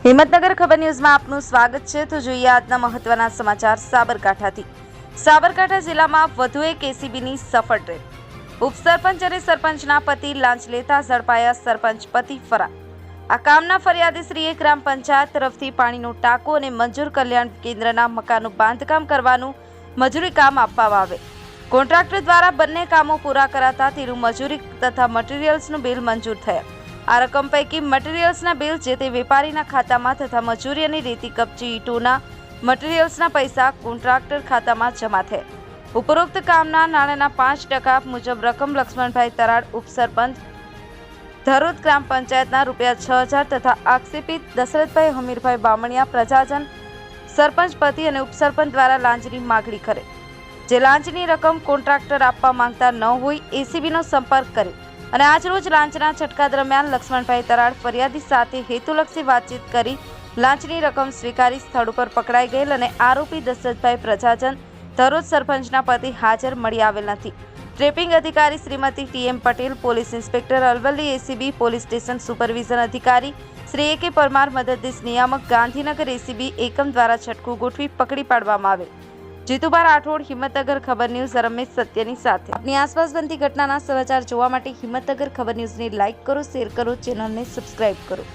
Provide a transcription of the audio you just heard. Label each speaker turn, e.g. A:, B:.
A: હિંમતનગર ખબર ન્યૂઝમાં આપનું સ્વાગત છે। તો જોઈએ આજના મહત્વના સમાચાર સાબરકાંઠાથી। સાબરકાંઠા જિલ્લામાં વધુ એક એસીબીની સફળ રેડ। ઉપસરપંચ અને સરપંચના પતિ લાંચ લેતા ઝડપાયા। સરપંચ પતિ ફરાર। આ કામના ફરિયાદીશ્રીએ ગ્રામ પંચાયત તરફથી પાણીનો ટાંકો અને મંજૂર કલ્યાણ કેન્દ્રના મકાનનું બાંધકામ કરવાનું મજૂરી કામ આપવામાં આવે। કોન્ટ્રાક્ટર દ્વારા બંને કામો પૂરા કરાતા તેનું મજૂરી તથા મટીરીયલ્સનું બિલ મંજૂર થયા। આ રકમ પૈકી મટીરીયલ્સના બિલ જે તે વેપારીના ખાતામાં તથા મજૂરી અને રેતી કપચી ઈંટોના મટીરીયલ્સના પૈસા કોન્ટ્રાક્ટર ખાતામાં જમા થયા। ઉપરોક્ત કામના નાણાંના 5% મુજબ રકમ લક્ષ્મણભાઈ તરાડ ઉપસરપંચ ધરોદ ગ્રામ પંચાયતના ₹6,000 તથા આક્ષેપિત દશરથભાઈ હમીરભાઈ બામણિયા પ્રજાજન સરપંચ પતિ અને ઉપસરપંચ દ્વારા લાંચની માગણી કરે। જે લાંચની રકમ કોન્ટ્રાક્ટર આપવા માંગતા ન હોય એસીબીનો સંપર્ક કરે અને આજરોજ લાંચના છટકા દરમિયાન લક્ષ્મણભાઈ તરાડ ફરિયાદી સાથે હેતુલક્ષી વાતચીત કરી લાંચની રકમ સ્વીકારી સ્થળ ઉપર પકડાઈ ગયેલ અને આરોપી દશરથભાઈ પ્રજાજન ધરોદ સરપંચના પતિ હાજર મળી આવેલ નથી। ટ્રેપિંગ અધિકારી Shrimati TM Patel, police inspector Aravalli, ACB police station supervision અધિકારી શ્રી એ.કે. પરમાર, મદદનીશ નિયામક ગાંધીનગર એસીબી એકમ દ્વારા છટકું ગોઠવી પકડી પાડવામાં આવેલ। જીતુભા રાઠોડ, હિંમતનગર ખબર ન્યૂઝ, રમેશ સત્યની સાથે। આપની આસપાસ બનતી ઘટનાના સમાચાર જોવા માટે હિંમતનગર ખબર ન્યૂઝને લાઇક કરો, શેર કરો, ચેનલને સબસ્ક્રાઇબ કરો।